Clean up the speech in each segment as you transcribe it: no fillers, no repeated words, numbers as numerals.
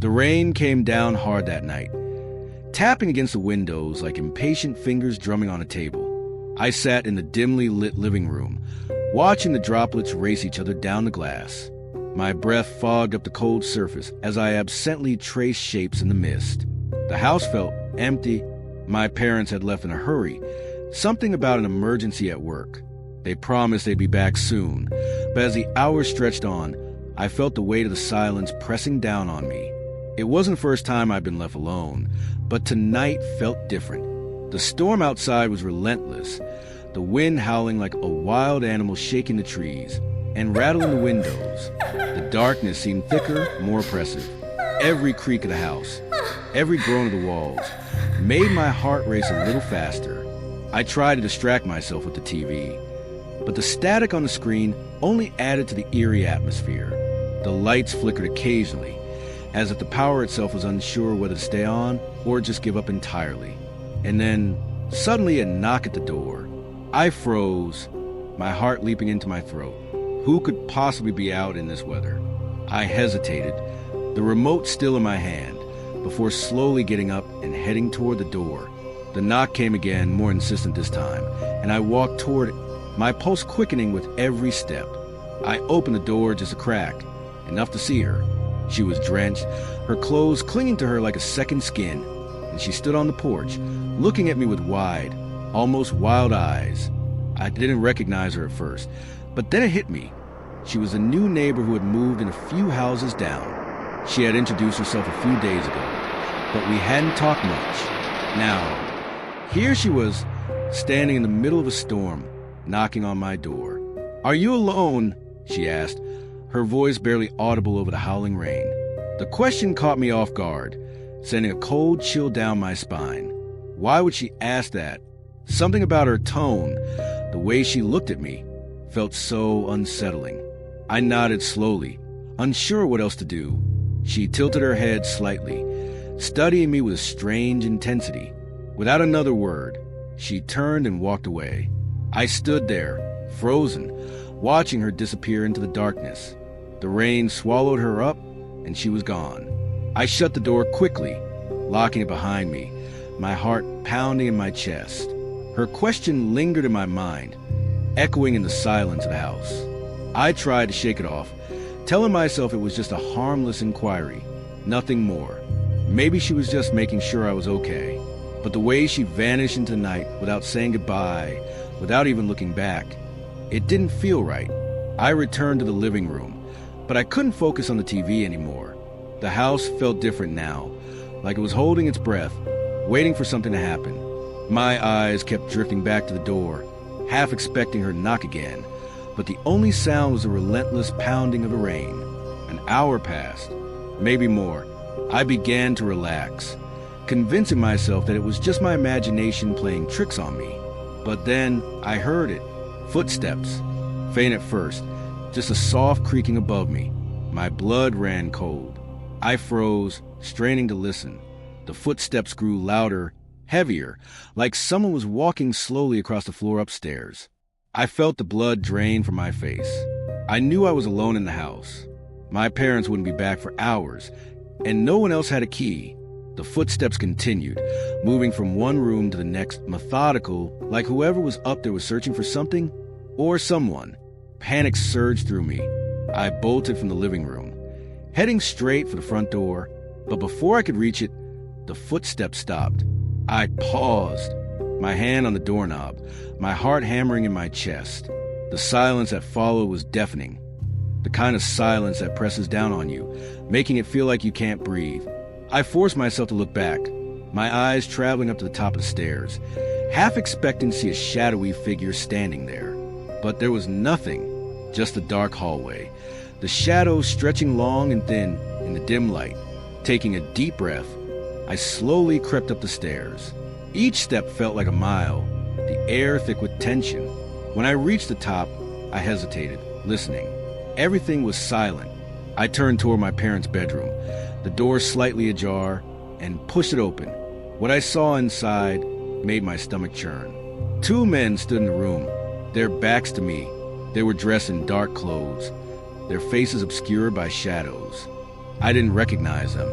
The rain came down hard that night, tapping against the windows like impatient fingers drumming on a table. I sat in the dimly lit living room, watching the droplets race each other down the glass. My breath fogged up the cold surface as I absently traced shapes in the mist. The house felt empty. My parents had left in a hurry, something about an emergency at work. They promised they'd be back soon, but as the hours stretched on, I felt the weight of the silence pressing down on me. It wasn't the first time I'd been left alone, but tonight felt different. The storm outside was relentless, the wind howling like a wild animal shaking the trees and rattling the windows. The darkness seemed thicker, more oppressive. Every creak of the house, every groan of the walls, made my heart race a little faster. I tried to distract myself with the TV, but the static on the screen only added to the eerie atmosphere. The lights flickered occasionally, as if the power itself was unsure whether to stay on or just give up entirely. And then, suddenly a knock at the door. I froze, my heart leaping into my throat. Who could possibly be out in this weather? I hesitated, the remote still in my hand, before slowly getting up and heading toward the door. The knock came again, more insistent this time, and I walked toward it, my pulse quickening with every step. I opened the door just a crack, enough to see her. She was drenched, her clothes clinging to her like a second skin, and she stood on the porch, looking at me with wide, almost wild eyes. I didn't recognize her at first, but then it hit me. She was a new neighbor who had moved in a few houses down. She had introduced herself a few days ago, but we hadn't talked much. Now, here she was, standing in the middle of a storm, knocking on my door. "Are you alone?" she asked, her voice barely audible over the howling rain. The question caught me off guard, sending a cold chill down my spine. Why would she ask that? Something about her tone, the way she looked at me, felt so unsettling. I nodded slowly, unsure what else to do. She tilted her head slightly, studying me with a strange intensity. Without another word, she turned and walked away. I stood there, frozen, watching her disappear into the darkness. The rain swallowed her up, and she was gone. I shut the door quickly, locking it behind me, my heart pounding in my chest. Her question lingered in my mind, echoing in the silence of the house. I tried to shake it off, telling myself it was just a harmless inquiry, nothing more. Maybe she was just making sure I was okay. But the way she vanished into the night without saying goodbye, without even looking back, it didn't feel right. I returned to the living room, but I couldn't focus on the TV anymore. The house felt different now, like it was holding its breath, waiting for something to happen. My eyes kept drifting back to the door, half expecting her to knock again, but the only sound was the relentless pounding of the rain. An hour passed, maybe more. I began to relax, convincing myself that it was just my imagination playing tricks on me. But then I heard it. Footsteps. Faint at first, just a soft creaking above me. My blood ran cold. I froze, straining to listen. The footsteps grew louder, heavier, like someone was walking slowly across the floor upstairs. I felt the blood drain from my face. I knew I was alone in the house. My parents wouldn't be back for hours, and no one else had a key. The footsteps continued, moving from one room to the next, methodical, like whoever was up there was searching for something or someone. Panic surged through me. I bolted from the living room, heading straight for the front door, but before I could reach it, the footsteps stopped. I paused, my hand on the doorknob, my heart hammering in my chest. The silence that followed was deafening, the kind of silence that presses down on you, making it feel like you can't breathe. I forced myself to look back, my eyes traveling up to the top of the stairs, half expecting to see a shadowy figure standing there. But there was nothing, just a dark hallway, the shadows stretching long and thin in the dim light. Taking a deep breath, I slowly crept up the stairs. Each step felt like a mile, the air thick with tension. When I reached the top, I hesitated, listening. Everything was silent. I turned toward my parents' bedroom, the door slightly ajar, and pushed it open. What I saw inside made my stomach churn. Two men stood in the room, their backs to me. They were dressed in dark clothes, their faces obscured by shadows. I didn't recognize them,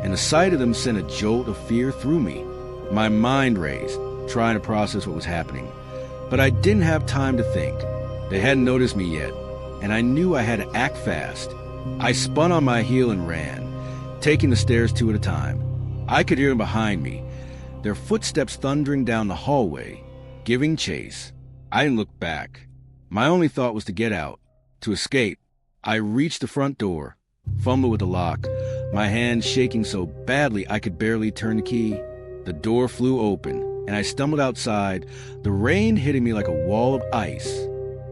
and the sight of them sent a jolt of fear through me. My mind raced, trying to process what was happening. But I didn't have time to think. They hadn't noticed me yet, and I knew I had to act fast. I spun on my heel and ran, taking the stairs two at a time. I could hear them behind me, their footsteps thundering down the hallway, giving chase. I didn't look back. My only thought was to get out, to escape. I reached the front door, fumbled with the lock, my hand shaking so badly I could barely turn the key. The door flew open, and I stumbled outside, the rain hitting me like a wall of ice.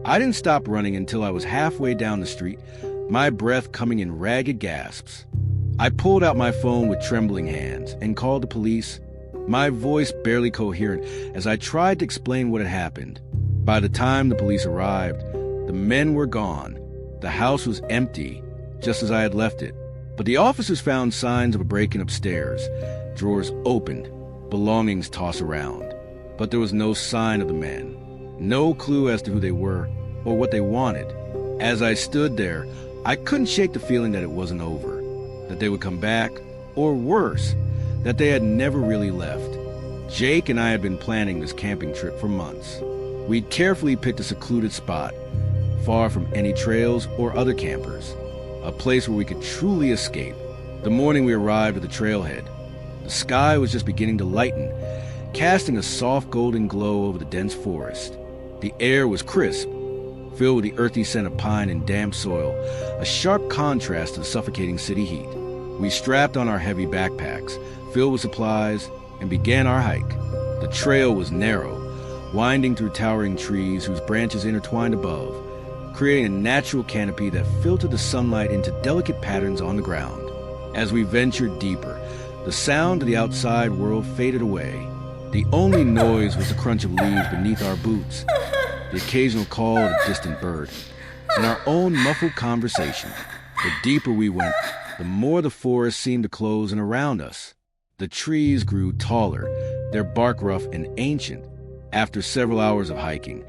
I didn't stop running until I was halfway down the street, my breath coming in ragged gasps. I pulled out my phone with trembling hands and called the police, my voice barely coherent as I tried to explain what had happened. By the time the police arrived, the men were gone. The house was empty, just as I had left it. But the officers found signs of a break-in upstairs, drawers opened, belongings tossed around. But there was no sign of the men, no clue as to who they were or what they wanted. As I stood there, I couldn't shake the feeling that it wasn't over, that they would come back, or worse, that they had never really left. Jake and I had been planning this camping trip for months. We'd carefully picked a secluded spot, far from any trails or other campers, a place where we could truly escape. The morning we arrived at the trailhead, the sky was just beginning to lighten, casting a soft golden glow over the dense forest. The air was crisp, filled with the earthy scent of pine and damp soil, a sharp contrast to the suffocating city heat. We strapped on our heavy backpacks, filled with supplies, and began our hike. The trail was narrow, winding through towering trees whose branches intertwined above, creating a natural canopy that filtered the sunlight into delicate patterns on the ground. As we ventured deeper, the sound of the outside world faded away. The only noise was the crunch of leaves beneath our boots, the occasional call of a distant bird, and our own muffled conversation. The deeper we went, the more the forest seemed to close in around us. The trees grew taller, their bark rough and ancient. After several hours of hiking,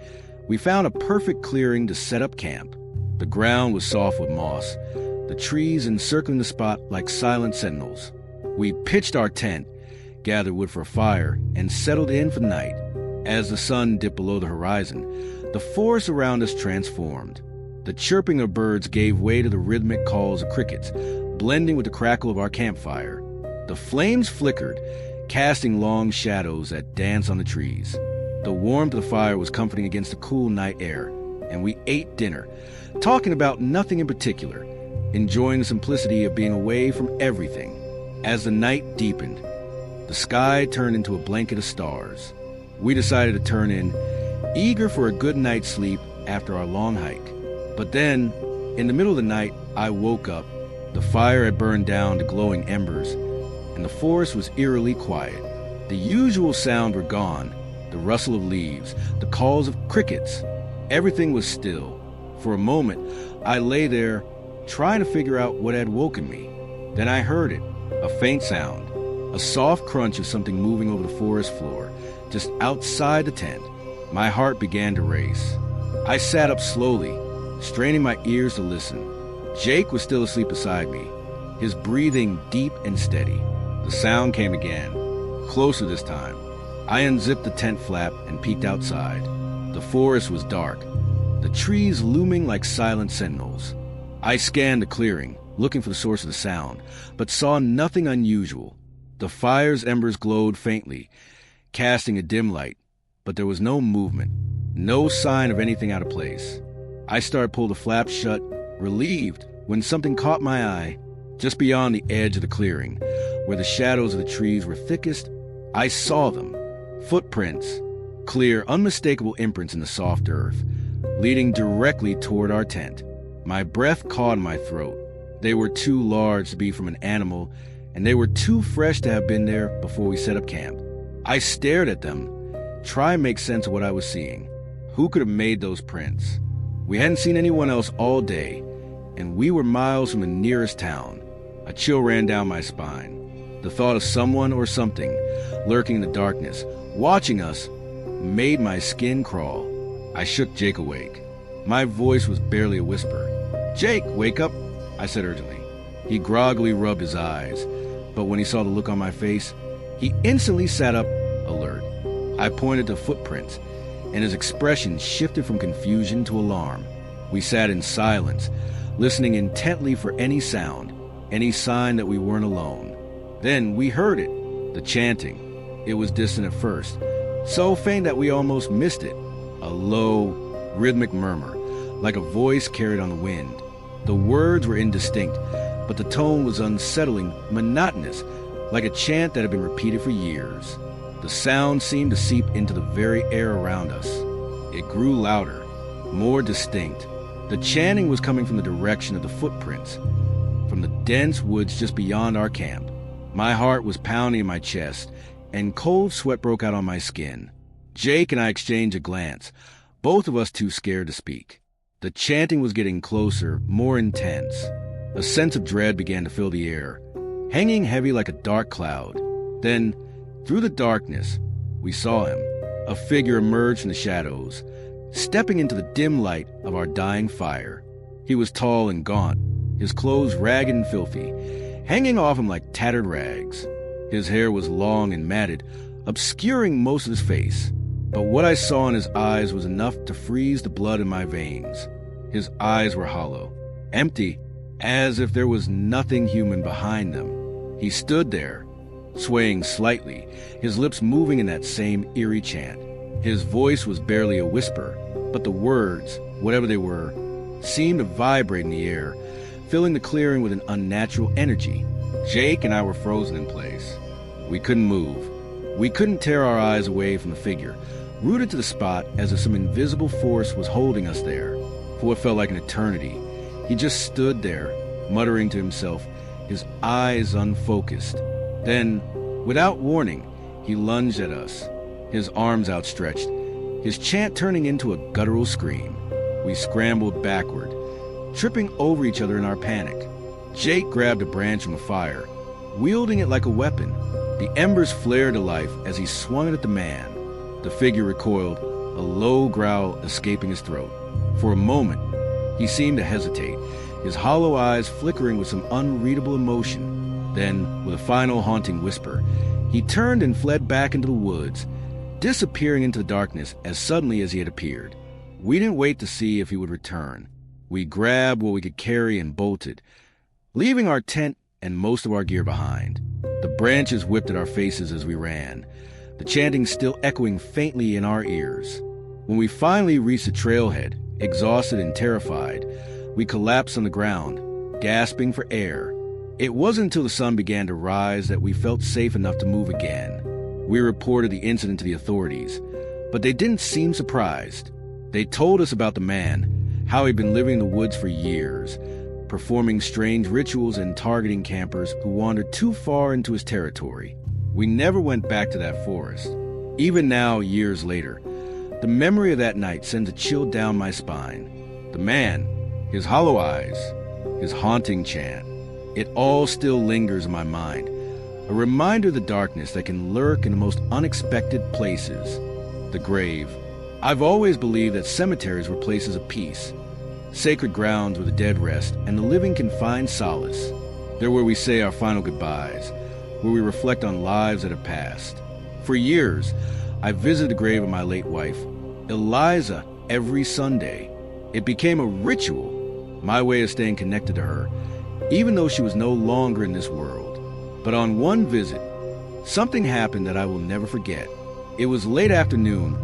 we found a perfect clearing to set up camp. The ground was soft with moss, the trees encircling the spot like silent sentinels. We pitched our tent, gathered wood for a fire, and settled in for the night. As the sun dipped below the horizon, the forest around us transformed. The chirping of birds gave way to the rhythmic calls of crickets, blending with the crackle of our campfire. The flames flickered, casting long shadows that danced on the trees. The warmth of the fire was comforting against the cool night air, and we ate dinner, talking about nothing in particular, enjoying the simplicity of being away from everything. As the night deepened, the sky turned into a blanket of stars. We decided to turn in, eager for a good night's sleep after our long hike. But then, in the middle of the night, I woke up. The fire had burned down to glowing embers, and the forest was eerily quiet. The usual sounds were gone, the rustle of leaves, the calls of crickets. Everything was still. For a moment, I lay there, trying to figure out what had woken me. Then I heard it, a faint sound, a soft crunch of something moving over the forest floor, just outside the tent. My heart began to race. I sat up slowly, straining my ears to listen. Jake was still asleep beside me, his breathing deep and steady. The sound came again, closer this time. I unzipped the tent flap and peeked outside. The forest was dark, the trees looming like silent sentinels. I scanned the clearing, looking for the source of the sound, but saw nothing unusual. The fire's embers glowed faintly, casting a dim light, but there was no movement, no sign of anything out of place. I started to pull the flap shut, relieved, when something caught my eye. Just beyond the edge of the clearing, where the shadows of the trees were thickest, I saw them. Footprints, clear, unmistakable imprints in the soft earth, leading directly toward our tent. My breath caught in my throat. They were too large to be from an animal, and they were too fresh to have been there before we set up camp. I stared at them, trying to make sense of what I was seeing. Who could have made those prints? We hadn't seen anyone else all day, and we were miles from the nearest town. A chill ran down my spine. The thought of someone or something lurking in the darkness, watching us, made my skin crawl. I shook Jake awake. My voice was barely a whisper. "Jake, wake up," I said urgently. He groggily rubbed his eyes, but when he saw the look on my face, he instantly sat up, alert. I pointed to footprints, and his expression shifted from confusion to alarm. We sat in silence, listening intently for any sound, any sign that we weren't alone. Then we heard it, the chanting. It was distant at first, so faint that we almost missed it. A low, rhythmic murmur, like a voice carried on the wind. The words were indistinct, but the tone was unsettling, monotonous, like a chant that had been repeated for years. The sound seemed to seep into the very air around us. It grew louder, more distinct. The chanting was coming from the direction of the footprints, from the dense woods just beyond our camp. My heart was pounding in my chest, and cold sweat broke out on my skin. Jake and I exchanged a glance, both of us too scared to speak. The chanting was getting closer, more intense. A sense of dread began to fill the air, hanging heavy like a dark cloud. Then, through the darkness, we saw him. A figure emerged from the shadows, stepping into the dim light of our dying fire. He was tall and gaunt, his clothes ragged and filthy, hanging off him like tattered rags. His hair was long and matted, obscuring most of his face. But what I saw in his eyes was enough to freeze the blood in my veins. His eyes were hollow, empty, as if there was nothing human behind them. He stood there, swaying slightly, his lips moving in that same eerie chant. His voice was barely a whisper, but the words, whatever they were, seemed to vibrate in the air, filling the clearing with an unnatural energy. Jake and I were frozen in place. We couldn't move. We couldn't tear our eyes away from the figure, rooted to the spot as if some invisible force was holding us there. For what felt like an eternity, he just stood there, muttering to himself, his eyes unfocused. Then, without warning, he lunged at us, his arms outstretched, his chant turning into a guttural scream. We scrambled backward, tripping over each other in our panic. Jake grabbed a branch from the fire, wielding it like a weapon. The embers flared to life as he swung it at the man. The figure recoiled, a low growl escaping his throat. For a moment, he seemed to hesitate, his hollow eyes flickering with some unreadable emotion. Then, with a final haunting whisper, he turned and fled back into the woods, disappearing into the darkness as suddenly as he had appeared. We didn't wait to see if he would return. We grabbed what we could carry and bolted, leaving our tent and most of our gear behind. The branches whipped at our faces as we ran, the chanting still echoing faintly in our ears. When we finally reached the trailhead, exhausted and terrified, we collapsed on the ground, gasping for air. It wasn't until the sun began to rise that we felt safe enough to move again. We reported the incident to the authorities, but they didn't seem surprised. They told us about the man, how he'd been living in the woods for years, performing strange rituals and targeting campers who wandered too far into his territory. We never went back to that forest. Even now, years later, the memory of that night sends a chill down my spine. The man, his hollow eyes, his haunting chant, it all still lingers in my mind, a reminder of the darkness that can lurk in the most unexpected places. The grave. I've always believed that cemeteries were places of peace, sacred grounds where the dead rest and the living can find solace. They're where we say our final goodbyes, where we reflect on lives that have passed. For years, I visited the grave of my late wife, Eliza, every Sunday. It became a ritual, my way of staying connected to her, even though she was no longer in this world. But on one visit, something happened that I will never forget. It was late afternoon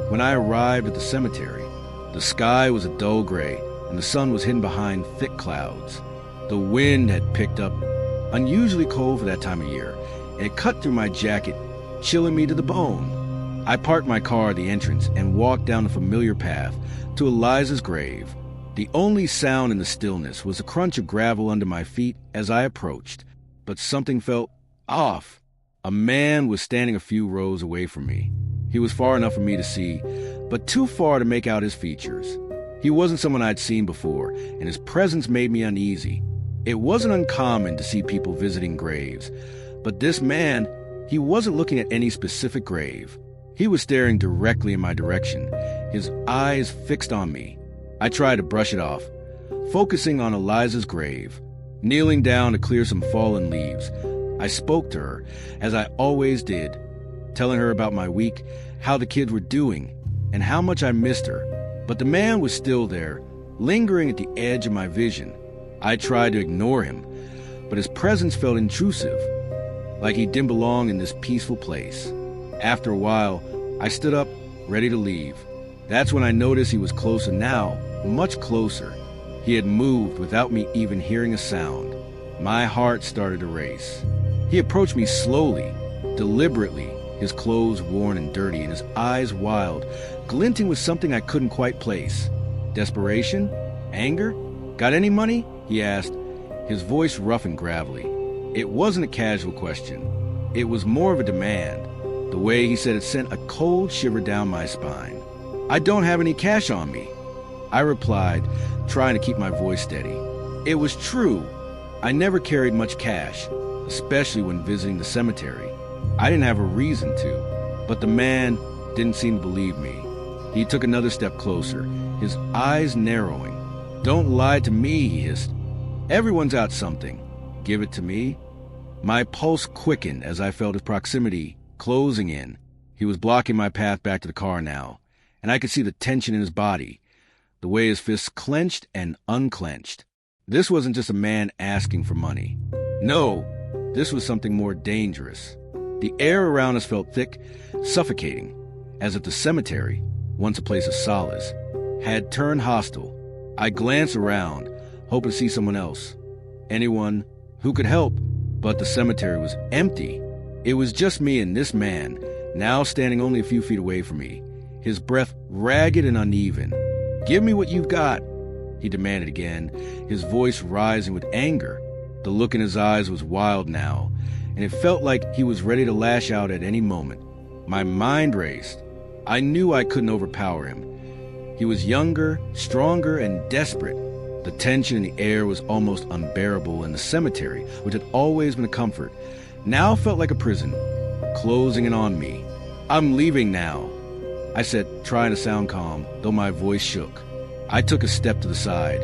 when I arrived at the cemetery. The sky was a dull gray, and the sun was hidden behind thick clouds. The wind had picked up, unusually cold for that time of year, and it cut through my jacket, chilling me to the bone. I parked my car at the entrance and walked down the familiar path to Eliza's grave. The only sound in the stillness was the crunch of gravel under my feet as I approached, but something felt off. A man was standing a few rows away from me. He was far enough for me to see, but too far to make out his features. He wasn't someone I'd seen before, and his presence made me uneasy. It wasn't uncommon to see people visiting graves, but this man, he wasn't looking at any specific grave. He was staring directly in my direction, his eyes fixed on me. I tried to brush it off, focusing on Eliza's grave. Kneeling down to clear some fallen leaves, I spoke to her, as I always did, telling her about my week, how the kids were doing, and how much I missed her. But the man was still there, lingering at the edge of my vision. I tried to ignore him, but his presence felt intrusive, like he didn't belong in this peaceful place. After a while, I stood up, ready to leave. That's when I noticed he was closer now, much closer. He had moved without me even hearing a sound. My heart started to race. He approached me slowly, deliberately, his clothes worn and dirty and his eyes wild, glinting with something I couldn't quite place. Desperation? Anger? Got any money? He asked, his voice rough and gravelly. It wasn't a casual question. It was more of a demand. The way he said it sent a cold shiver down my spine. I don't have any cash on me, I replied, trying to keep my voice steady. It was true. I never carried much cash, especially when visiting the cemetery. I didn't have a reason to, but the man didn't seem to believe me. He took another step closer, his eyes narrowing. Don't lie to me, he hissed. Everyone's out something. Give it to me. My pulse quickened as I felt his proximity closing in. He was blocking my path back to the car now, and I could see the tension in his body, the way his fists clenched and unclenched. This wasn't just a man asking for money. No, this was something more dangerous. The air around us felt thick, suffocating, as if the cemetery, once a place of solace, had turned hostile. I glanced around, hoping to see someone else. Anyone who could help, but the cemetery was empty. It was just me and this man, now standing only a few feet away from me, his breath ragged and uneven. Give me what you've got, he demanded again, his voice rising with anger. The look in his eyes was wild now, and it felt like he was ready to lash out at any moment. My mind raced. I knew I couldn't overpower him. He was younger, stronger, and desperate. The tension in the air was almost unbearable, and the cemetery, which had always been a comfort, now felt like a prison, closing in on me. I'm leaving now, I said, trying to sound calm, though my voice shook. I took a step to the side,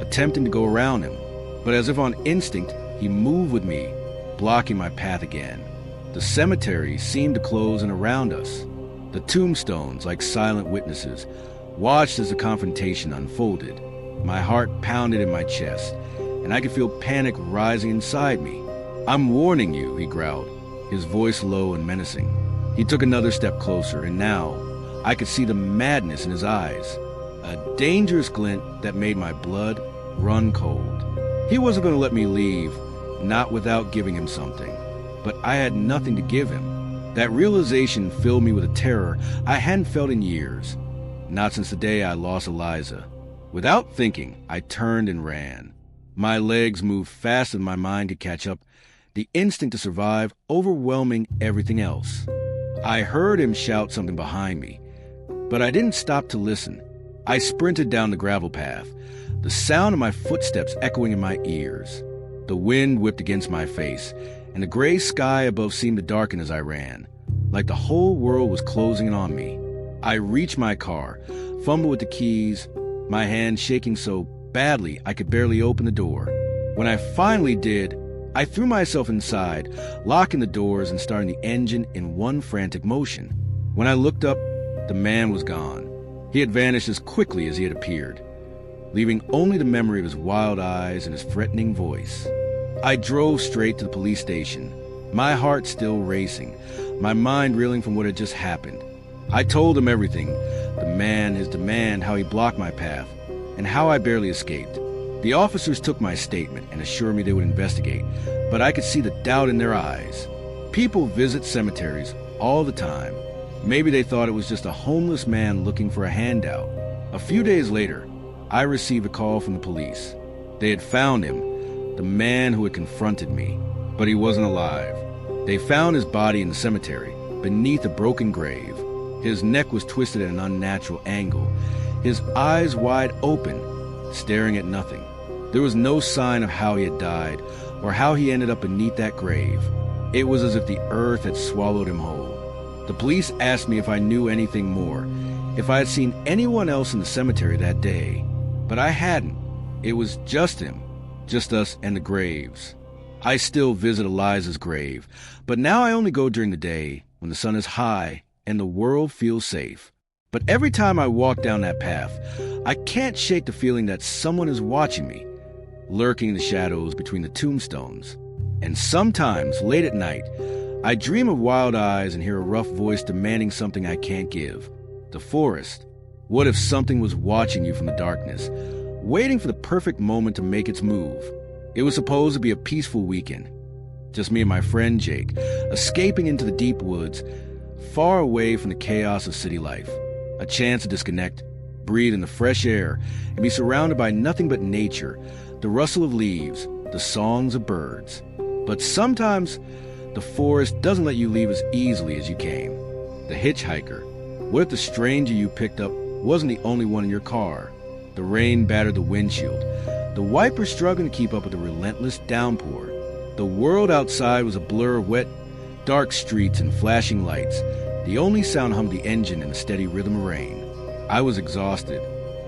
attempting to go around him, but as if on instinct, he moved with me, blocking my path again. The cemetery seemed to close in around us. The tombstones, like silent witnesses, watched as the confrontation unfolded. My heart pounded in my chest, and I could feel panic rising inside me. I'm warning you, he growled, his voice low and menacing. He took another step closer, and now I could see the madness in his eyes, a dangerous glint that made my blood run cold. He wasn't going to let me leave, not without giving him something. But I had nothing to give him. That realization filled me with a terror I hadn't felt in years, not since the day I lost Eliza. Without thinking, I turned and ran. My legs moved faster than my mind could catch up, the instinct to survive overwhelming everything else. I heard him shout something behind me, but I didn't stop to listen. I sprinted down the gravel path, the sound of my footsteps echoing in my ears. The wind whipped against my face, and the gray sky above seemed to darken as I ran, like the whole world was closing in on me. I reached my car, fumbled with the keys, my hand shaking so badly I could barely open the door. When I finally did, I threw myself inside, locking the doors and starting the engine in one frantic motion. When I looked up, the man was gone. He had vanished as quickly as he had appeared, leaving only the memory of his wild eyes and his threatening voice. I drove straight to the police station, my heart still racing, my mind reeling from what had just happened. I told him everything, the man, his demand, how he blocked my path, and how I barely escaped. The officers took my statement and assured me they would investigate, but I could see the doubt in their eyes. People visit cemeteries all the time. Maybe they thought it was just a homeless man looking for a handout. A few days later, I received a call from the police. They had found him, the man who had confronted me, but he wasn't alive. They found his body in the cemetery, beneath a broken grave. His neck was twisted at an unnatural angle, his eyes wide open, staring at nothing. There was no sign of how he had died, or how he ended up beneath that grave. It was as if the earth had swallowed him whole. The police asked me if I knew anything more, if I had seen anyone else in the cemetery that day, but I hadn't. It was just him, just us and the graves. I still visit Eliza's grave, but now I only go during the day when the sun is high and the world feels safe. But every time I walk down that path, I can't shake the feeling that someone is watching me, lurking in the shadows between the tombstones. And sometimes, late at night, I dream of wild eyes and hear a rough voice demanding something I can't give. The forest. What if something was watching you from the darkness, waiting for the perfect moment to make its move? It was supposed to be a peaceful weekend. Just me and my friend Jake, escaping into the deep woods, far away from the chaos of city life. A chance to disconnect, breathe in the fresh air, and be surrounded by nothing but nature, the rustle of leaves, the songs of birds. But sometimes, the forest doesn't let you leave as easily as you came. The hitchhiker. What if the stranger you picked up wasn't the only one in your car? The rain battered the windshield. The wipers struggling to keep up with the relentless downpour. The world outside was a blur of wet, dark streets and flashing lights. The only sound hummed the engine in the steady rhythm of rain. I was exhausted.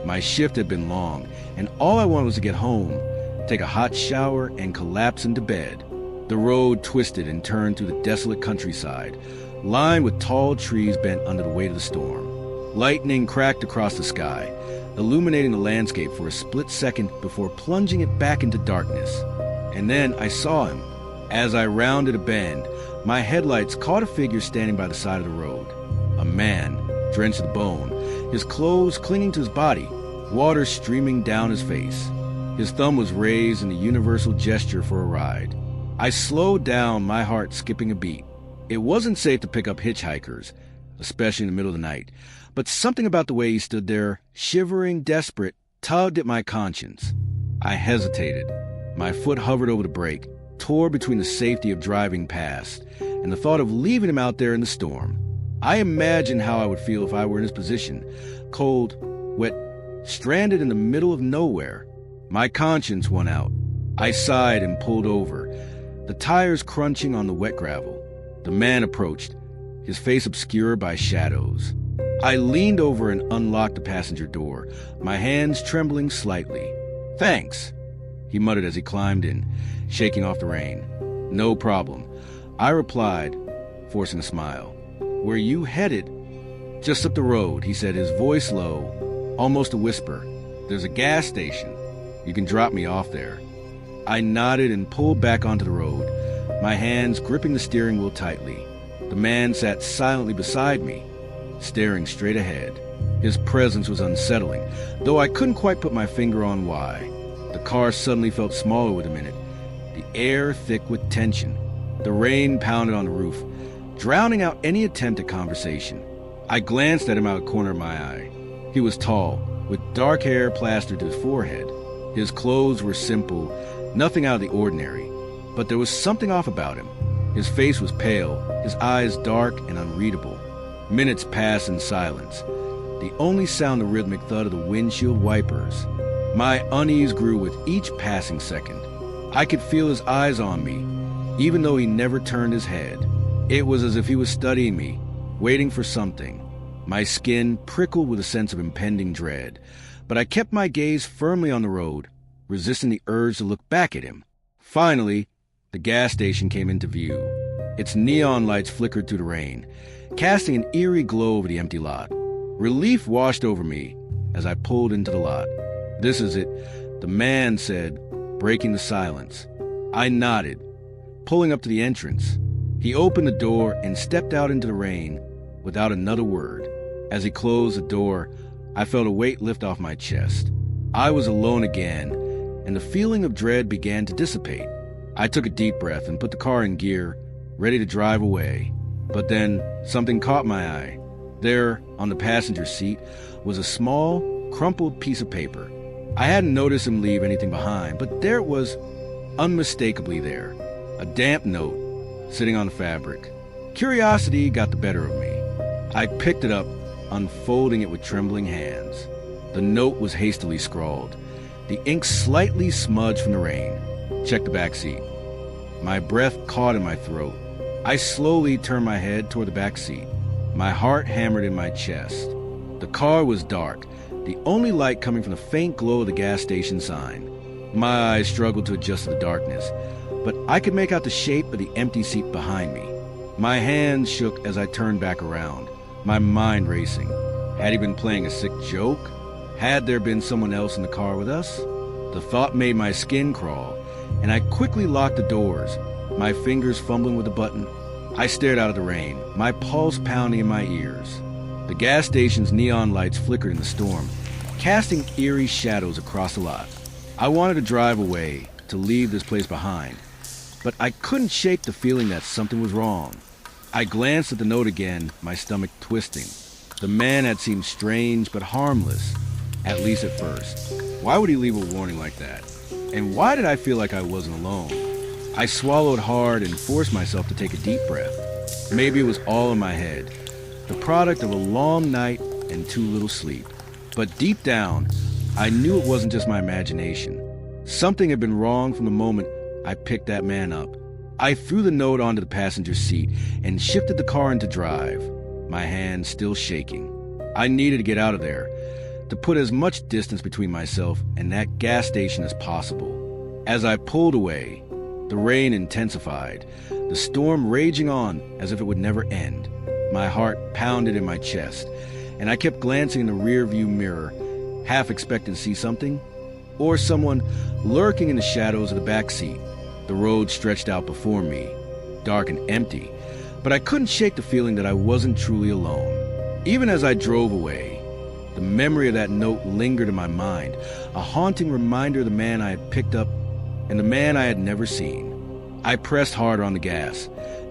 My shift had been long, and all I wanted was to get home, take a hot shower, and collapse into bed. The road twisted and turned through the desolate countryside, lined with tall trees bent under the weight of the storm. Lightning cracked across the sky, illuminating the landscape for a split second before plunging it back into darkness. And then I saw him. As I rounded a bend, my headlights caught a figure standing by the side of the road. A man, drenched to the bone, his clothes clinging to his body, water streaming down his face. His thumb was raised in the universal gesture for a ride. I slowed down, my heart skipping a beat. It wasn't safe to pick up hitchhikers, especially in the middle of the night, but something about the way he stood there, shivering, desperate, tugged at my conscience. I hesitated. My foot hovered over the brake, tore between the safety of driving past and the thought of leaving him out there in the storm. I imagined how I would feel if I were in his position, cold, wet, stranded in the middle of nowhere. My conscience won out. I sighed and pulled over, the tires crunching on the wet gravel. The man approached, his face obscured by shadows. I leaned over and unlocked the passenger door, my hands trembling slightly. "Thanks," he muttered as he climbed in, shaking off the rain. "No problem," I replied, forcing a smile. "Where you headed?" "Just up the road," he said, his voice low, almost a whisper. "There's a gas station. You can drop me off there." I nodded and pulled back onto the road, my hands gripping the steering wheel tightly. The man sat silently beside me, staring straight ahead. His presence was unsettling, though I couldn't quite put my finger on why. The car suddenly felt smaller with a minute, the air thick with tension. The rain pounded on the roof, drowning out any attempt at conversation. I glanced at him out of the corner of my eye. He was tall, with dark hair plastered to his forehead. His clothes were simple, nothing out of the ordinary, but there was something off about him. His face was pale, his eyes dark and unreadable. Minutes passed in silence, the only sound the rhythmic thud of the windshield wipers. My unease grew with each passing second. I could feel his eyes on me, even though he never turned his head. It was as if he was studying me, waiting for something. My skin prickled with a sense of impending dread, but I kept my gaze firmly on the road, resisting the urge to look back at him. Finally, the gas station came into view. Its neon lights flickered through the rain, casting an eerie glow over the empty lot. Relief washed over me as I pulled into the lot. "This is it," the man said, breaking the silence. I nodded, pulling up to the entrance. He opened the door and stepped out into the rain without another word. As he closed the door, I felt a weight lift off my chest. I was alone again, and the feeling of dread began to dissipate. I took a deep breath and put the car in gear, ready to drive away. But then something caught my eye. There, on the passenger seat, was a small, crumpled piece of paper. I hadn't noticed him leave anything behind, but there it was, unmistakably there. A damp note, sitting on the fabric. Curiosity got the better of me. I picked it up, unfolding it with trembling hands. The note was hastily scrawled, the ink slightly smudged from the rain. "Check the back seat." My breath caught in my throat. I slowly turned my head toward the back seat. My heart hammered in my chest. The car was dark, the only light coming from the faint glow of the gas station sign. My eyes struggled to adjust to the darkness, but I could make out the shape of the empty seat behind me. My hands shook as I turned back around, my mind racing. Had he been playing a sick joke? Had there been someone else in the car with us? The thought made my skin crawl, and I quickly locked the doors, my fingers fumbling with the button. I stared out at the rain, my pulse pounding in my ears. The gas station's neon lights flickered in the storm, casting eerie shadows across the lot. I wanted to drive away, to leave this place behind, but I couldn't shake the feeling that something was wrong. I glanced at the note again, my stomach twisting. The man had seemed strange but harmless, at least at first. Why would he leave a warning like that? And why did I feel like I wasn't alone? I swallowed hard and forced myself to take a deep breath. Maybe it was all in my head, the product of a long night and too little sleep. But deep down, I knew it wasn't just my imagination. Something had been wrong from the moment I picked that man up. I threw the note onto the passenger seat and shifted the car into drive, my hands still shaking. I needed to get out of there, to put as much distance between myself and that gas station as possible. As I pulled away, the rain intensified, the storm raging on as if it would never end. My heart pounded in my chest, and I kept glancing in the rearview mirror, half expecting to see something, or someone lurking in the shadows of the back seat. The road stretched out before me, dark and empty, but I couldn't shake the feeling that I wasn't truly alone. Even as I drove away, the memory of that note lingered in my mind, a haunting reminder of the man I had picked up and the man I had never seen. I pressed harder on the gas,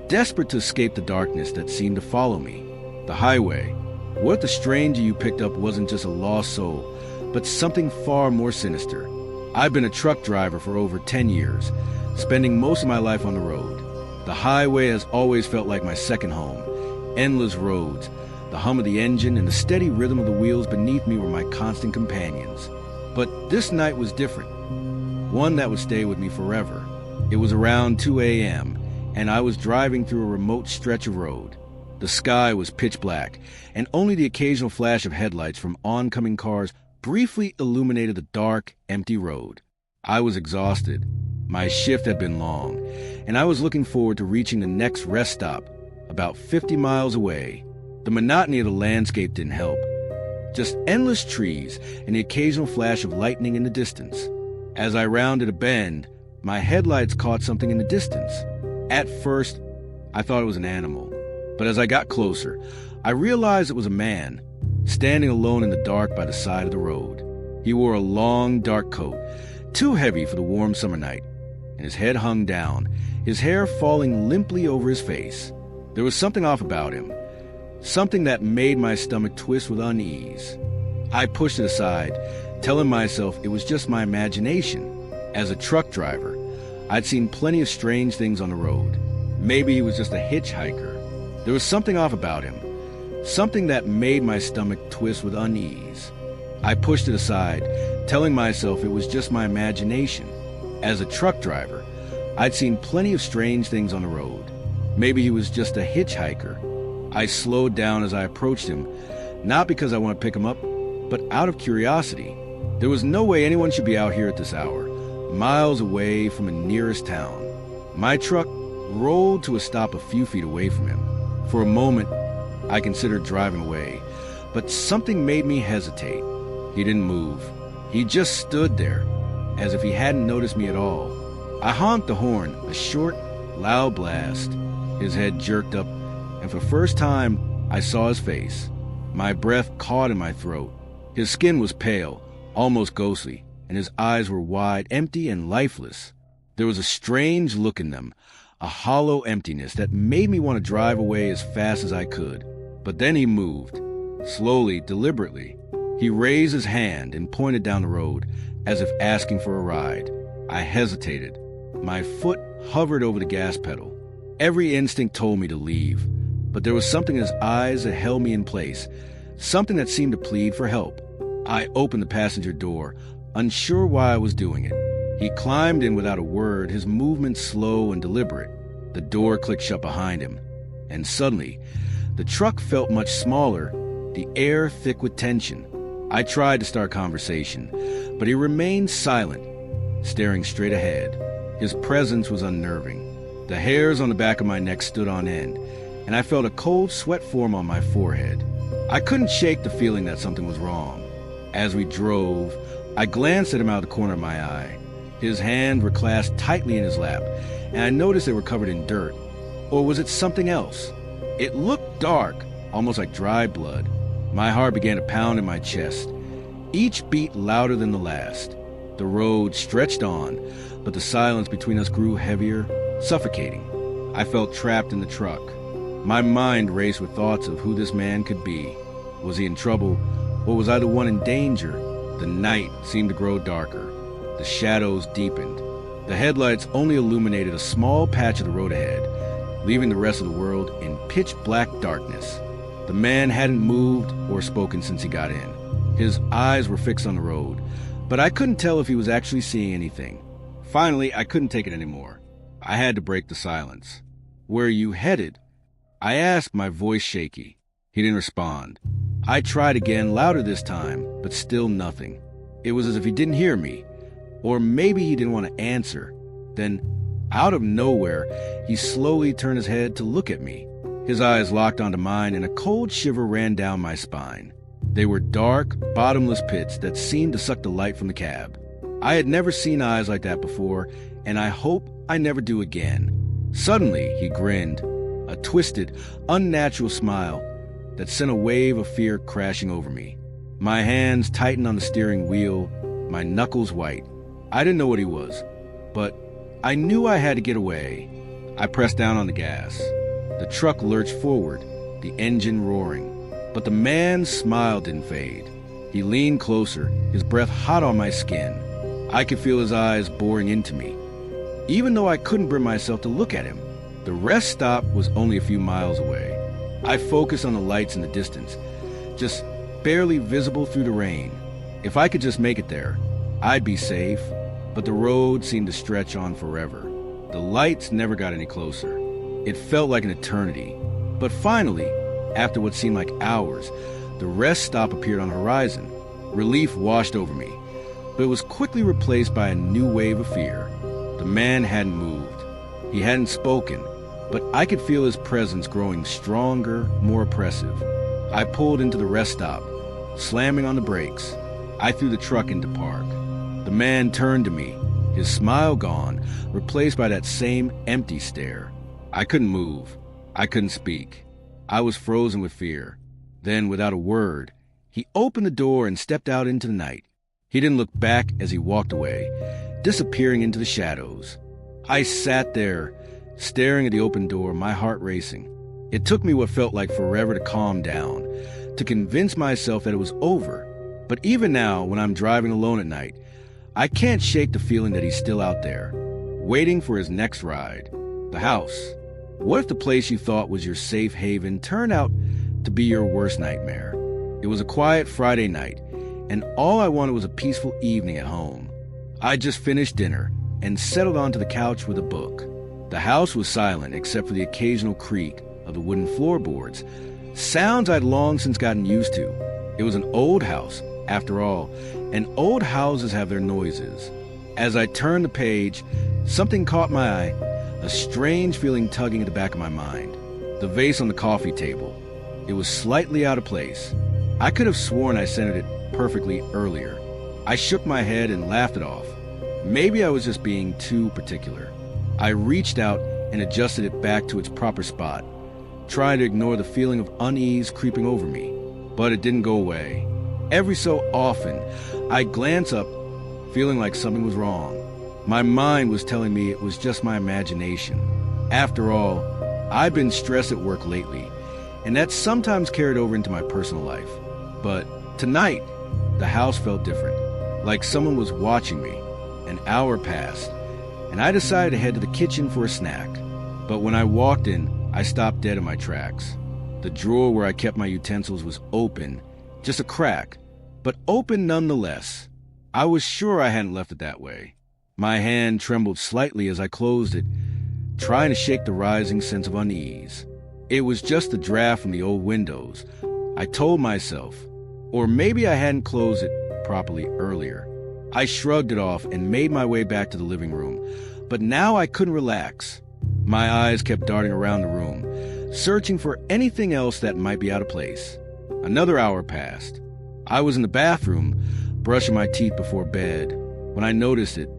desperate to escape the darkness that seemed to follow me. The highway. What if the stranger you picked up wasn't just a lost soul, but something far more sinister? I've been a truck driver for over 10 years, spending most of my life on the road. The highway has always felt like my second home. Endless roads, the hum of the engine and the steady rhythm of the wheels beneath me were my constant companions. But this night was different, one that would stay with me forever. It was around 2 a.m., and I was driving through a remote stretch of road. The sky was pitch black, and only the occasional flash of headlights from oncoming cars briefly illuminated the dark, empty road. I was exhausted. My shift had been long, and I was looking forward to reaching the next rest stop, about 50 miles away. The monotony of the landscape didn't help. Just endless trees and the occasional flash of lightning in the distance. As I rounded a bend, my headlights caught something in the distance. At first, I thought it was an animal, but as I got closer, I realized it was a man, standing alone in the dark by the side of the road. He wore a long, dark coat, too heavy for the warm summer night, and his head hung down, his hair falling limply over his face. There was something off about him, something that made my stomach twist with unease. I pushed it aside, telling myself it was just my imagination. As a truck driver, I'd seen plenty of strange things on the road. Maybe he was just a hitchhiker. There was something off about him, something that made my stomach twist with unease. I pushed it aside, telling myself it was just my imagination. As a truck driver, I'd seen plenty of strange things on the road. Maybe he was just a hitchhiker. I slowed down as I approached him, not because I want to pick him up, but out of curiosity. There was no way anyone should be out here at this hour, miles away from the nearest town. My truck rolled to a stop a few feet away from him. For a moment, I considered driving away, but something made me hesitate. He didn't move. He just stood there, as if he hadn't noticed me at all. I honked the horn, a short, loud blast. His head jerked up, and for the first time, I saw his face. My breath caught in my throat. His skin was pale, almost ghostly, and his eyes were wide, empty, and lifeless. There was a strange look in them, a hollow emptiness that made me want to drive away as fast as I could. But then he moved, slowly, deliberately. He raised his hand and pointed down the road, as if asking for a ride. I hesitated. My foot hovered over the gas pedal. Every instinct told me to leave, but there was something in his eyes that held me in place, something that seemed to plead for help. I opened the passenger door, unsure why I was doing it. He climbed in without a word, his movements slow and deliberate. The door clicked shut behind him, and suddenly, the truck felt much smaller, the air thick with tension. I tried to start conversation, but he remained silent, staring straight ahead. His presence was unnerving. The hairs on the back of my neck stood on end, and I felt a cold sweat form on my forehead. I couldn't shake the feeling that something was wrong. As we drove, I glanced at him out of the corner of my eye. His hands were clasped tightly in his lap, and I noticed they were covered in dirt. Or was it something else? It looked dark, almost like dry blood. My heart began to pound in my chest, each beat louder than the last. The road stretched on, but the silence between us grew heavier, suffocating. I felt trapped in the truck. My mind raced with thoughts of who this man could be. Was he in trouble, or was I the one in danger? The night seemed to grow darker. The shadows deepened. The headlights only illuminated a small patch of the road ahead, leaving the rest of the world in pitch-black darkness. The man hadn't moved or spoken since he got in. His eyes were fixed on the road, but I couldn't tell if he was actually seeing anything. Finally, I couldn't take it anymore. I had to break the silence. "Where are you headed?" I asked, my voice shaky. He didn't respond. I tried again, louder this time, but still nothing. It was as if he didn't hear me. Or maybe he didn't want to answer. Then, out of nowhere, he slowly turned his head to look at me. His eyes locked onto mine, and a cold shiver ran down my spine. They were dark, bottomless pits that seemed to suck the light from the cab. I had never seen eyes like that before, and I hope I never do again. Suddenly, he grinned, a twisted, unnatural smile that sent a wave of fear crashing over me. My hands tightened on the steering wheel, my knuckles white. I didn't know what he was, but I knew I had to get away. I pressed down on the gas. The truck lurched forward, the engine roaring. But the man's smile didn't fade. He leaned closer, his breath hot on my skin. I could feel his eyes boring into me, even though I couldn't bring myself to look at him. The rest stop was only a few miles away. I focused on the lights in the distance, just barely visible through the rain. If I could just make it there, I'd be safe, but the road seemed to stretch on forever. The lights never got any closer. It felt like an eternity. But finally, after what seemed like hours, the rest stop appeared on the horizon. Relief washed over me, but it was quickly replaced by a new wave of fear. The man hadn't moved. He hadn't spoken, but I could feel his presence growing stronger, more oppressive. I pulled into the rest stop, slamming on the brakes. I threw the truck into park. The man turned to me, his smile gone, replaced by that same empty stare. I couldn't move. I couldn't speak. I was frozen with fear. Then, without a word, he opened the door and stepped out into the night. He didn't look back as he walked away, disappearing into the shadows. I sat there, staring at the open door, my heart racing. It took me what felt like forever to calm down, to convince myself that it was over. But even now, when I'm driving alone at night, I can't shake the feeling that he's still out there, waiting for his next ride. The house. What if the place you thought was your safe haven turned out to be your worst nightmare? It was a quiet Friday night, and all I wanted was a peaceful evening at home. I just finished dinner and settled onto the couch with a book. The house was silent except for the occasional creak of the wooden floorboards, sounds I'd long since gotten used to. It was an old house, after all, and old houses have their noises. As I turned the page, something caught my eye, a strange feeling tugging at the back of my mind. The vase on the coffee table. It was slightly out of place. I could have sworn I centered it perfectly earlier. I shook my head and laughed it off. Maybe I was just being too particular. I reached out and adjusted it back to its proper spot, trying to ignore the feeling of unease creeping over me. But it didn't go away. Every so often, I'd glance up, feeling like something was wrong. My mind was telling me it was just my imagination. After all, I've been stressed at work lately, and that sometimes carried over into my personal life. But tonight, the house felt different, like someone was watching me. An hour passed, and I decided to head to the kitchen for a snack. But when I walked in, I stopped dead in my tracks. The drawer where I kept my utensils was open, just a crack, but open nonetheless. I was sure I hadn't left it that way. My hand trembled slightly as I closed it, trying to shake the rising sense of unease. It was just the draft from the old windows, I told myself, or maybe I hadn't closed it properly earlier. I shrugged it off and made my way back to the living room, but now I couldn't relax. My eyes kept darting around the room, searching for anything else that might be out of place. Another hour passed. I was in the bathroom, brushing my teeth before bed, when I noticed it,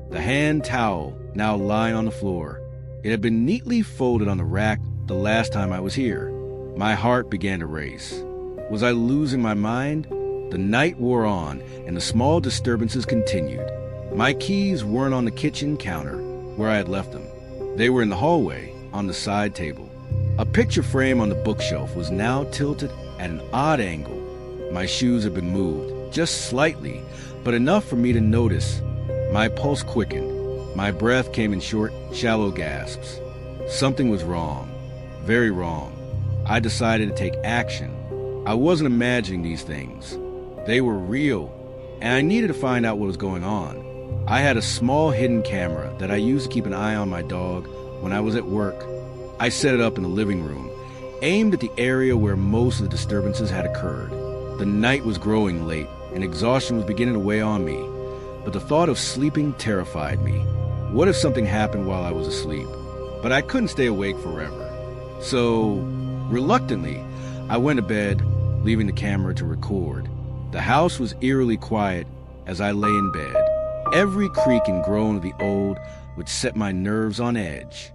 the hand towel now lying on the floor. It had been neatly folded on the rack the last time I was here. My heart began to race. Was I losing my mind? The night wore on, and the small disturbances continued. My keys weren't on the kitchen counter, where I had left them. They were in the hallway, on the side table. A picture frame on the bookshelf was now tilted at an odd angle. My shoes had been moved, just slightly, but enough for me to notice. My pulse quickened. My breath came in short, shallow gasps. Something was wrong. Very wrong. I decided to take action. I wasn't imagining these things. They were real, and I needed to find out what was going on. I had a small hidden camera that I used to keep an eye on my dog when I was at work. I set it up in the living room, aimed at the area where most of the disturbances had occurred. The night was growing late, and exhaustion was beginning to weigh on me, but the thought of sleeping terrified me. What if something happened while I was asleep? But I couldn't stay awake forever. So, reluctantly, I went to bed, leaving the camera to record. The house was eerily quiet as I lay in bed. Every creak and groan of the old would set my nerves on edge.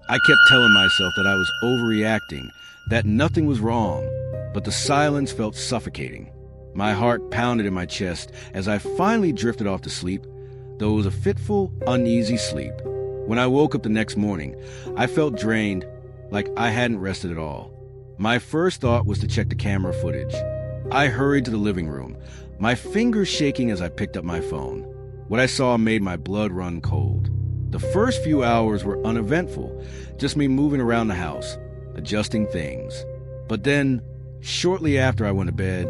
I kept telling myself that I was overreacting, that nothing was wrong, but the silence felt suffocating. My heart pounded in my chest as I finally drifted off to sleep, though it was a fitful, uneasy sleep. When I woke up the next morning, I felt drained, like I hadn't rested at all. My first thought was to check the camera footage. I hurried to the living room, my fingers shaking as I picked up my phone. What I saw made my blood run cold. The first few hours were uneventful, just me moving around the house, adjusting things. But then, shortly after I went to bed,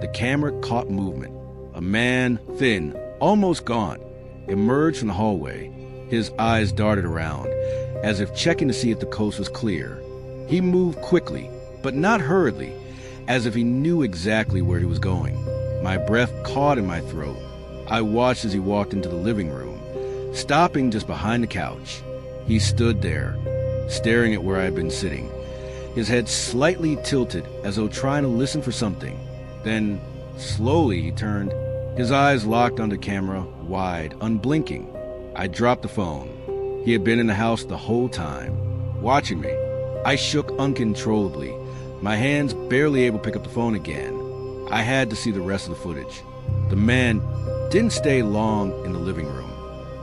the camera caught movement. A man, thin, almost gaunt, emerged from the hallway. His eyes darted around, as if checking to see if the coast was clear. He moved quickly, but not hurriedly, as if he knew exactly where he was going. My breath caught in my throat. I watched as he walked into the living room, stopping just behind the couch. He stood there, staring at where I had been sitting, his head slightly tilted as though trying to listen for something. Then, slowly, he turned, his eyes locked on the camera, wide, unblinking. I dropped the phone. He had been in the house the whole time, watching me. I shook uncontrollably, my hands barely able to pick up the phone again. I had to see the rest of the footage. The man didn't stay long in the living room.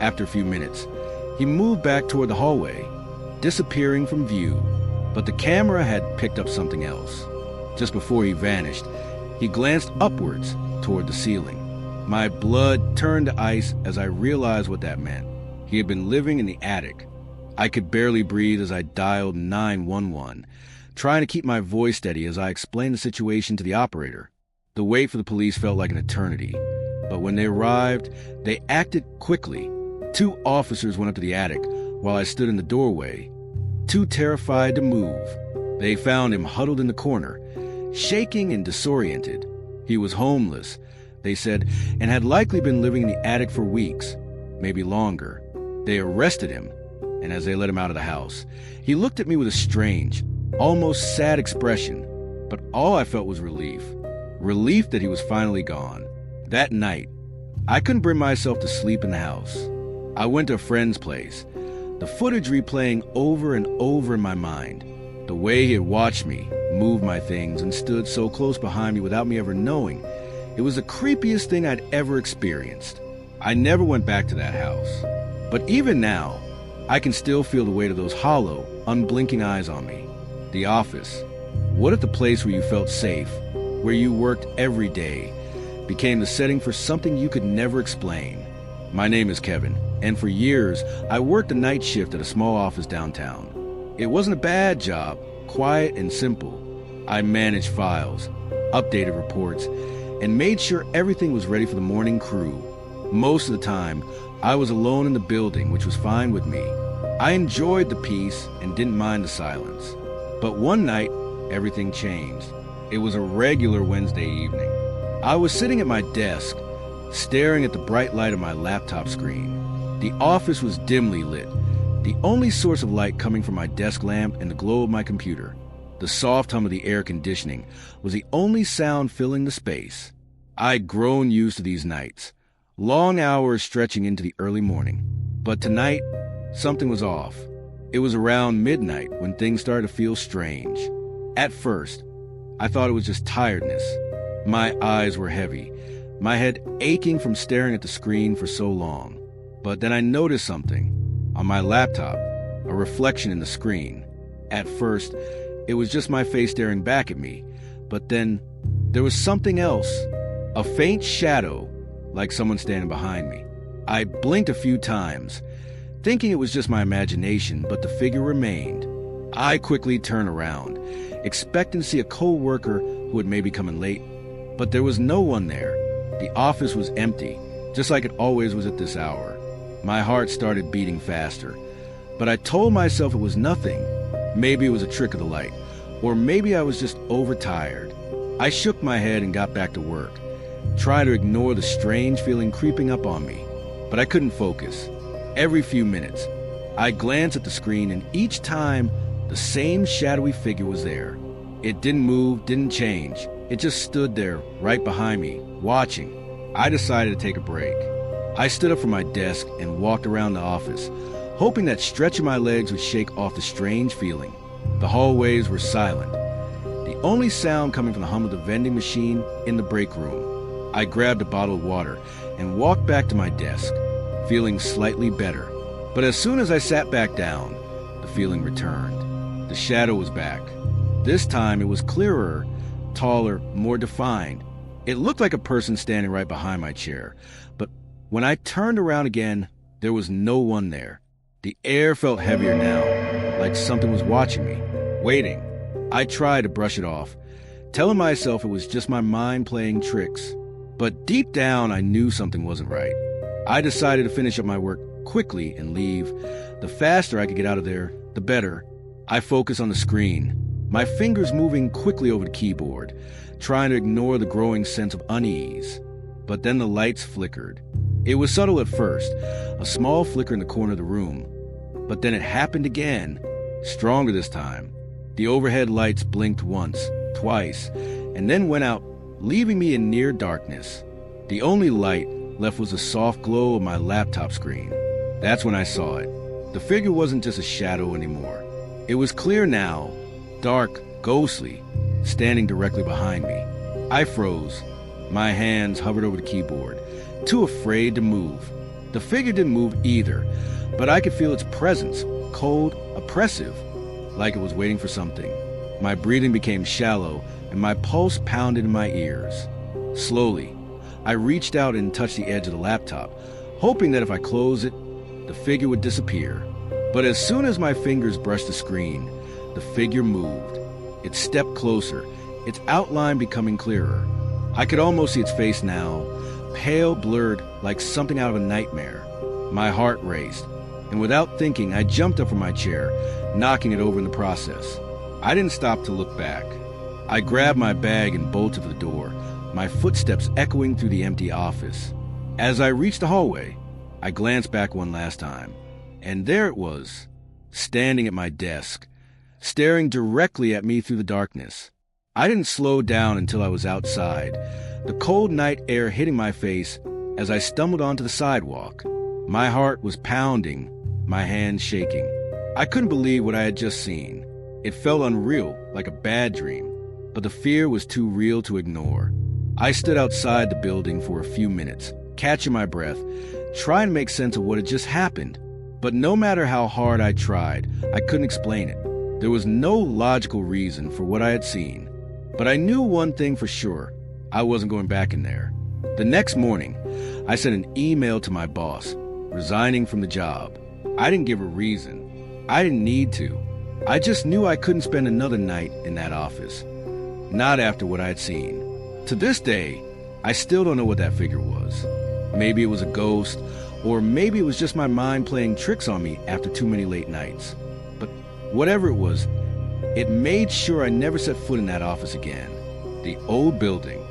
After a few minutes, he moved back toward the hallway, disappearing from view, but the camera had picked up something else. Just before he vanished, he glanced upwards toward the ceiling. My blood turned to ice as I realized what that meant. He had been living in the attic. I could barely breathe as I dialed 911, trying to keep my voice steady as I explained the situation to the operator. The wait for the police felt like an eternity, but when they arrived, they acted quickly. 2 officers went up to the attic while I stood in the doorway, too terrified to move. They found him huddled in the corner, shaking and disoriented. He was homeless, they said, and had likely been living in the attic for weeks, maybe longer. They arrested him, and as they let him out of the house, he looked at me with a strange, almost sad expression, but all I felt was relief. Relief that he was finally gone. That night, I couldn't bring myself to sleep in the house. I went to a friend's place, the footage replaying over and over in my mind. The way he had watched me, move my things, and stood so close behind me without me ever knowing. It was the creepiest thing I'd ever experienced. I never went back to that house. But even now, I can still feel the weight of those hollow, unblinking eyes on me. The office. What if the place where you felt safe, where you worked every day, became the setting for something you could never explain? My name is Kevin, and for years, I worked a night shift at a small office downtown. It wasn't a bad job, quiet and simple. I managed files, updated reports, and made sure everything was ready for the morning crew. Most of the time, I was alone in the building, which was fine with me. I enjoyed the peace and didn't mind the silence. But one night, everything changed. It was a regular Wednesday evening. I was sitting at my desk, staring at the bright light of my laptop screen. The office was dimly lit, the only source of light coming from my desk lamp and the glow of my computer. The soft hum of the air conditioning was the only sound filling the space. I'd grown used to these nights, long hours stretching into the early morning. But tonight, something was off. It was around midnight when things started to feel strange. At first, I thought it was just tiredness. My eyes were heavy, my head aching from staring at the screen for so long. But then I noticed something. On my laptop, a reflection in the screen. At first, it was just my face staring back at me. But then, there was something else. A faint shadow, like someone standing behind me. I blinked a few times, thinking it was just my imagination, but the figure remained. I quickly turned around, expecting to see a co-worker who had maybe come in late. But there was no one there. The office was empty, just like it always was at this hour. My heart started beating faster, but I told myself it was nothing. Maybe it was a trick of the light, or maybe I was just overtired. I shook my head and got back to work, trying to ignore the strange feeling creeping up on me, but I couldn't focus. Every few minutes, I glanced at the screen, and each time, the same shadowy figure was there. It didn't move, didn't change. It just stood there, right behind me, watching. I decided to take a break. I stood up from my desk and walked around the office, hoping that stretching my legs would shake off the strange feeling. The hallways were silent, the only sound coming from the hum of the vending machine in the break room. I grabbed a bottle of water and walked back to my desk, feeling slightly better. But as soon as I sat back down, the feeling returned. The shadow was back. This time it was clearer, taller, more defined. It looked like a person standing right behind my chair, but when I turned around again, there was no one there. The air felt heavier now, like something was watching me, waiting. I tried to brush it off, telling myself it was just my mind playing tricks. But deep down, I knew something wasn't right. I decided to finish up my work quickly and leave. The faster I could get out of there, the better. I focused on the screen, my fingers moving quickly over the keyboard, trying to ignore the growing sense of unease. But then the lights flickered. It was subtle at first, a small flicker in the corner of the room. But then it happened again, stronger this time. The overhead lights blinked once, twice, and then went out, leaving me in near darkness. The only light left was the soft glow of my laptop screen. That's when I saw it. The figure wasn't just a shadow anymore. It was clear now, dark, ghostly, standing directly behind me. I froze. My hands hovered over the keyboard, too afraid to move. The figure didn't move either, but I could feel its presence, cold, oppressive, like it was waiting for something. My breathing became shallow, and my pulse pounded in my ears. Slowly, I reached out and touched the edge of the laptop, hoping that if I closed it, the figure would disappear. But as soon as my fingers brushed the screen, the figure moved. It stepped closer, its outline becoming clearer. I could almost see its face now, pale, blurred, like something out of a nightmare. My heart raced, and without thinking, I jumped up from my chair, knocking it over in the process. I didn't stop to look back. I grabbed my bag and bolted for the door, my footsteps echoing through the empty office. As I reached the hallway, I glanced back one last time, and there it was, standing at my desk, staring directly at me through the darkness. I didn't slow down until I was outside, the cold night air hitting my face as I stumbled onto the sidewalk. My heart was pounding, my hands shaking. I couldn't believe what I had just seen. It felt unreal, like a bad dream, but the fear was too real to ignore. I stood outside the building for a few minutes, catching my breath, trying to make sense of what had just happened. But no matter how hard I tried, I couldn't explain it. There was no logical reason for what I had seen. But I knew one thing for sure. I wasn't going back in there. The next morning, I sent an email to my boss, resigning from the job. I didn't give a reason. I didn't need to. I just knew I couldn't spend another night in that office. Not after what I had seen. To this day, I still don't know what that figure was. Maybe it was a ghost, or maybe it was just my mind playing tricks on me after too many late nights. But whatever it was, it made sure I never set foot in that office again. The old building,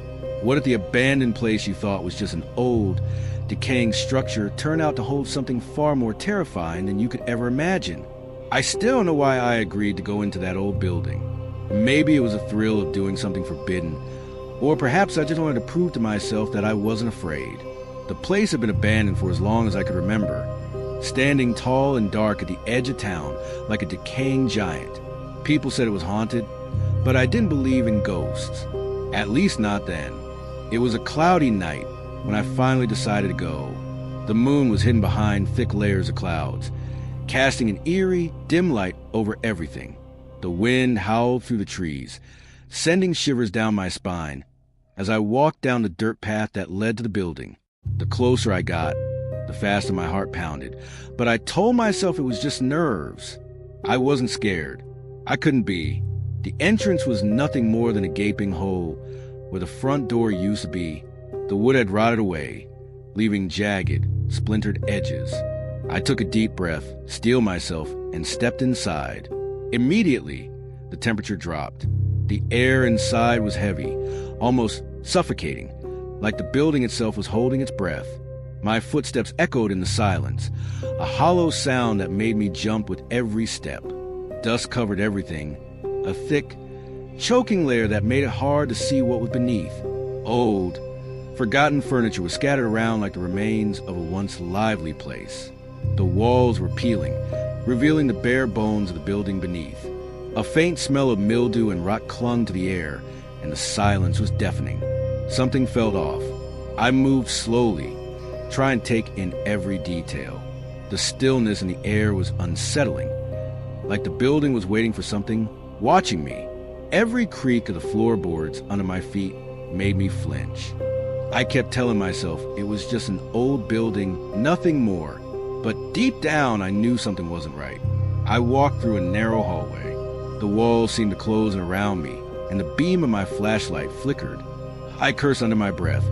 What if the abandoned place you thought was just an old, decaying structure turned out to hold something far more terrifying than you could ever imagine? I still don't know why I agreed to go into that old building. Maybe it was a thrill of doing something forbidden, or perhaps I just wanted to prove to myself that I wasn't afraid. The place had been abandoned for as long as I could remember, standing tall and dark at the edge of town like a decaying giant. People said it was haunted, but I didn't believe in ghosts. At least not then. It was a cloudy night when I finally decided to go. The moon was hidden behind thick layers of clouds, casting an eerie, dim light over everything. The wind howled through the trees, sending shivers down my spine as I walked down the dirt path that led to the building. The closer I got, the faster my heart pounded, but I told myself it was just nerves. I wasn't scared. I couldn't be. The entrance was nothing more than a gaping hole where the front door used to be. The wood had rotted away, leaving jagged, splintered edges. I took a deep breath, steeled myself, and stepped inside. Immediately, the temperature dropped. The air inside was heavy, almost suffocating, like the building itself was holding its breath. My footsteps echoed in the silence, a hollow sound that made me jump with every step. Dust covered everything, a thick, choking layer that made it hard to see what was beneath. Old, forgotten furniture was scattered around like the remains of a once lively place. The walls were peeling, revealing the bare bones of the building beneath. A faint smell of mildew and rot clung to the air, and the silence was deafening. Something felt off. I moved slowly, trying to take in every detail. The stillness in the air was unsettling, like the building was waiting for something, watching me. Every creak of the floorboards under my feet made me flinch. I kept telling myself it was just an old building, nothing more. But deep down, I knew something wasn't right. I walked through a narrow hallway. The walls seemed to close in around me, and the beam of my flashlight flickered. I cursed under my breath,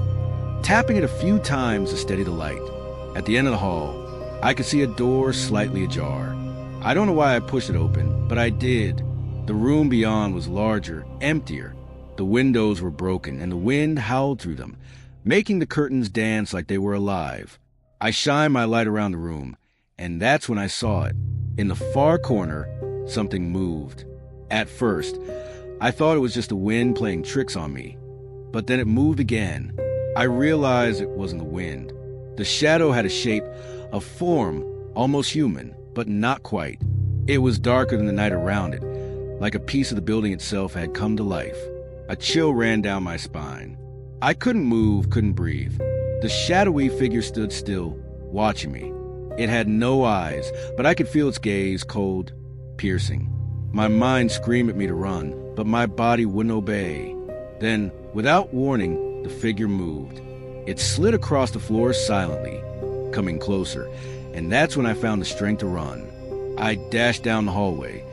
tapping it a few times to steady the light. At the end of the hall, I could see a door slightly ajar. I don't know why I pushed it open, but I did. The room beyond was larger, emptier. The windows were broken, and the wind howled through them, making the curtains dance like they were alive. I shined my light around the room, and that's when I saw it. In the far corner, something moved. At first, I thought it was just the wind playing tricks on me, but then it moved again. I realized it wasn't the wind. The shadow had a shape, a form, almost human, but not quite. It was darker than the night around it, like a piece of the building itself had come to life. A chill ran down my spine. I couldn't move, couldn't breathe. The shadowy figure stood still, watching me. It had no eyes, but I could feel its gaze, cold, piercing. My mind screamed at me to run, but my body wouldn't obey. Then, without warning, the figure moved. It slid across the floor silently, coming closer, and that's when I found the strength to run. I dashed down the hallway,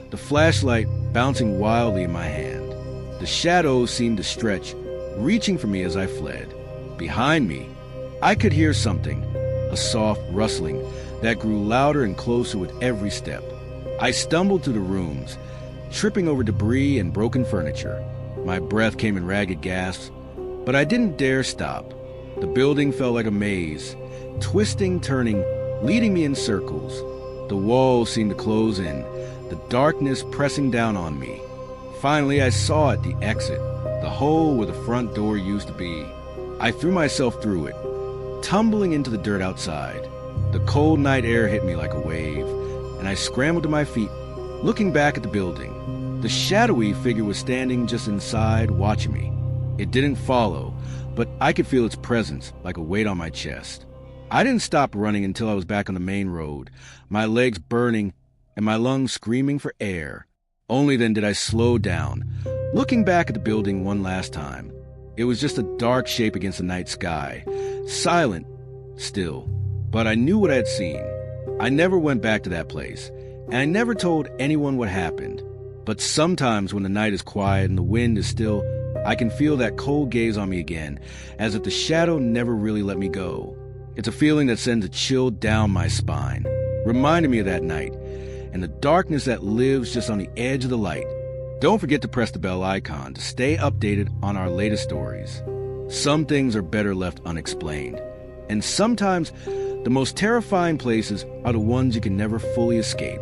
the flashlight bouncing wildly in my hand. The shadows seemed to stretch, reaching for me as I fled. Behind me, I could hear something, a soft rustling that grew louder and closer with every step. I stumbled through the rooms, tripping over debris and broken furniture. My breath came in ragged gasps, but I didn't dare stop. The building felt like a maze, twisting, turning, leading me in circles. The walls seemed to close in, the darkness pressing down on me. Finally, I saw it, the exit, the hole where the front door used to be. I threw myself through it, tumbling into the dirt outside. The cold night air hit me like a wave, and I scrambled to my feet, looking back at the building. The shadowy figure was standing just inside, watching me. It didn't follow, but I could feel its presence like a weight on my chest. I didn't stop running until I was back on the main road, my legs burning and my lungs screaming for air. Only then did I slow down, looking back at the building one last time. It was just a dark shape against the night sky, silent, still. But I knew what I had seen. I never went back to that place, and I never told anyone what happened. But sometimes when the night is quiet and the wind is still, I can feel that cold gaze on me again, as if the shadow never really let me go. It's a feeling that sends a chill down my spine, reminding me of that night, and the darkness that lives just on the edge of the light. Don't forget to press the bell icon to stay updated on our latest stories. Some things are better left unexplained. And sometimes the most terrifying places are the ones you can never fully escape.